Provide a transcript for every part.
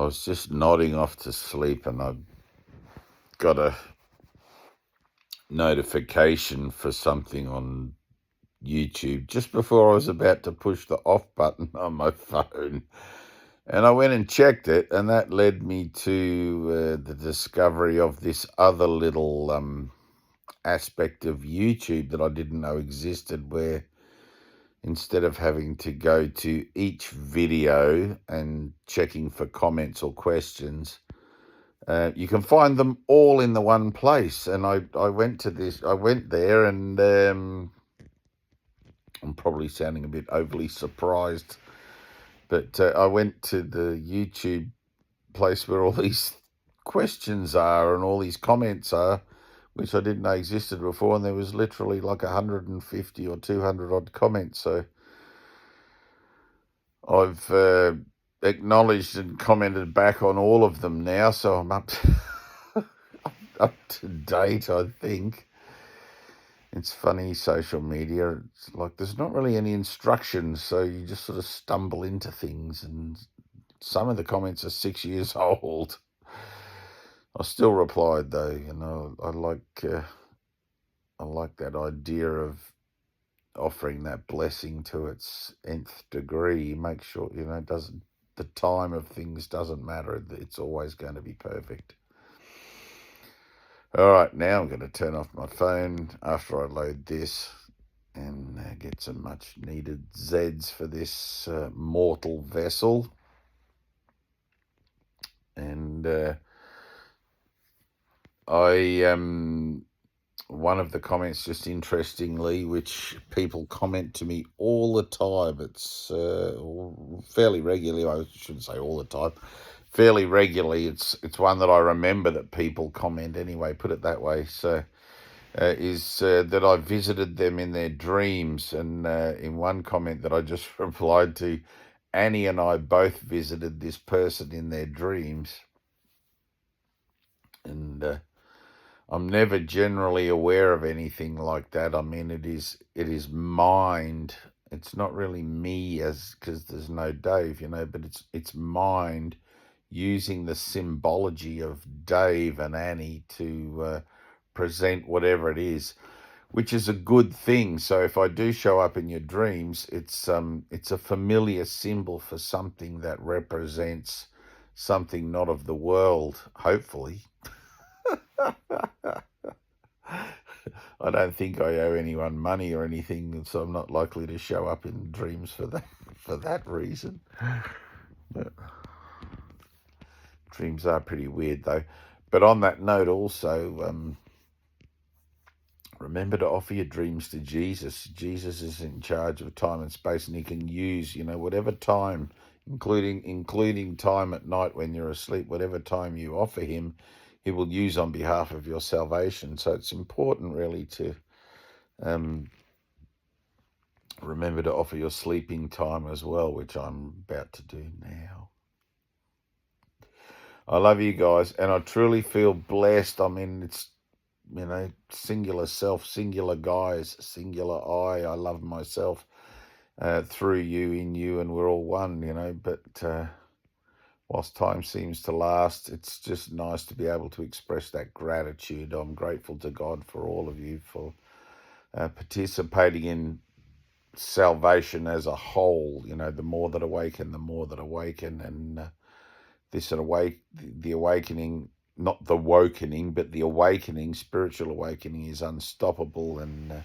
I was just nodding off to sleep and I got a notification for something on YouTube just before I was about to push the off button on my phone. And I went and checked it, and that led me to the discovery of this other little aspect of YouTube that I didn't know existed, where instead of having to go to each video and checking for comments or questions, you can find them all in the one place. And I went there, and I'm probably sounding a bit overly surprised, but I went to the YouTube place where all these questions are and all these comments are, which I didn't know existed before, and there was literally like 150 or 200 odd comments. So I've acknowledged and commented back on all of them now, so I'm up to date, I think. It's funny, social media, it's like there's not really any instructions, so you just sort of stumble into things, and some of the comments are 6 years old. I still replied though, I like that idea of offering that blessing to its nth degree. Make sure, the time of things doesn't matter. It's always going to be perfect. All right, now I'm going to turn off my phone after I load this and get some much needed Zeds for this mortal vessel. And one of the comments, just interestingly, which people comment to me all the time, it's fairly regularly, I shouldn't say all the time, fairly regularly, it's one that I remember that people comment anyway, put it that way. So is that I visited them in their dreams. And in one comment that I just replied to, Annie and I both visited this person in their dreams. And I'm never generally aware of anything like that. I mean, it is mind. It's not really me, because there's no Dave, but it's mind using the symbology of Dave and Annie to present whatever it is, which is a good thing. So if I do show up in your dreams, it's a familiar symbol for something that represents something not of the world, hopefully. I don't think I owe anyone money or anything, so I'm not likely to show up in dreams for that reason. But dreams are pretty weird, though. But on that note, also, remember to offer your dreams to Jesus. Jesus is in charge of time and space, and he can use, whatever time, including time at night when you're asleep, whatever time you offer him, he will use on behalf of your salvation. So it's important really to remember to offer your sleeping time as well, which I'm about to do now. I love you guys, and I truly feel blessed. I mean, it's, singular self, singular guys, singular I. I love myself through you, in you, and we're all one, but whilst time seems to last, it's just nice to be able to express that gratitude. I'm grateful to God for all of you, for participating in salvation as a whole. The more that awaken, and the awakening, not the wokening, but the awakening, spiritual awakening, is unstoppable, and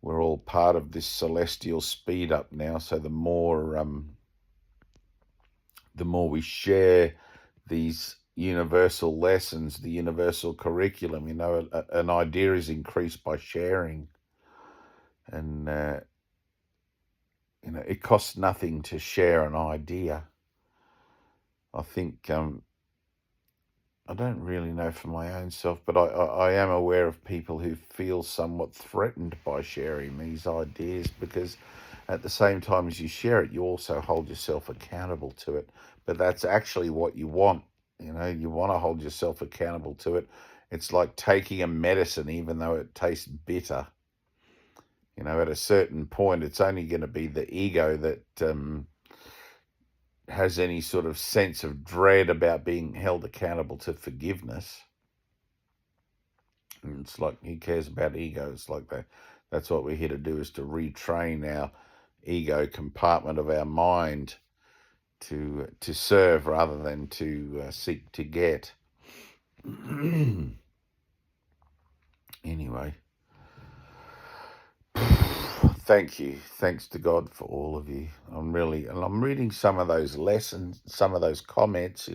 we're all part of this celestial speed up now. So the more we share these universal lessons, the universal curriculum, an idea is increased by sharing. And, it costs nothing to share an idea. I think, I don't really know for my own self, but I am aware of people who feel somewhat threatened by sharing these ideas, because at the same time as you share it, you also hold yourself accountable to it. But that's actually what you want. You want to hold yourself accountable to it. It's like taking a medicine, even though it tastes bitter. At a certain point, it's only going to be the ego that has any sort of sense of dread about being held accountable to forgiveness. And it's like, who cares about ego? It's like that's what we're here to do, is to retrain our ego compartment of our mind to serve rather than to seek to get. Anyway, thank you. Thanks to God for all of you. I'm reading some of those lessons, some of those comments,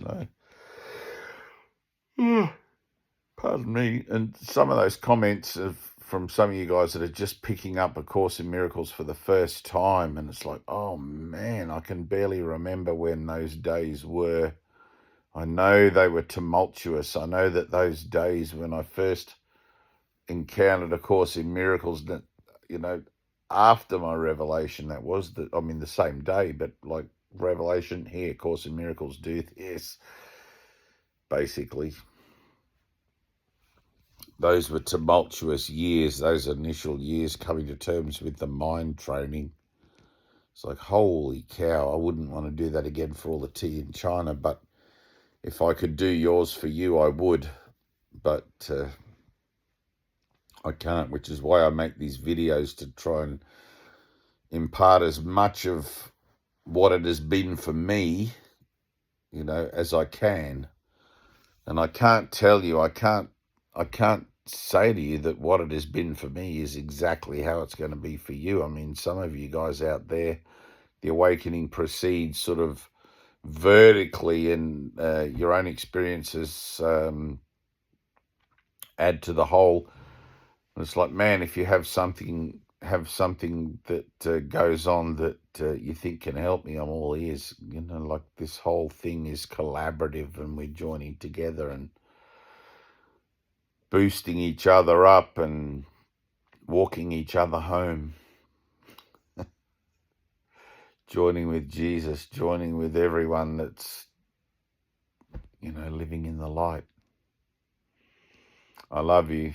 pardon me, and some of those comments from some of you guys that are just picking up A Course in Miracles for the first time, and it's like, oh man, I can barely remember when those days were. I know they were tumultuous. I know that those days when I first encountered A Course in Miracles, that, after my revelation, that was the same day, but like revelation here, Course in Miracles, do this, basically. Those were tumultuous years, those initial years coming to terms with the mind training. It's like, holy cow, I wouldn't want to do that again for all the tea in China, but if I could do yours for you, I would. But I can't, which is why I make these videos, to try and impart as much of what it has been for me, as I can. And I can't tell you, I can't say to you that what it has been for me is exactly how it's going to be for you. I mean, some of you guys out there, the awakening proceeds sort of vertically, and your own experiences add to the whole. And it's like, man, if you have something that goes on that you think can help me, I'm all ears. Like, this whole thing is collaborative, and we're joining together and boosting each other up and walking each other home. Joining with Jesus, joining with everyone that's, living in the light. I love you.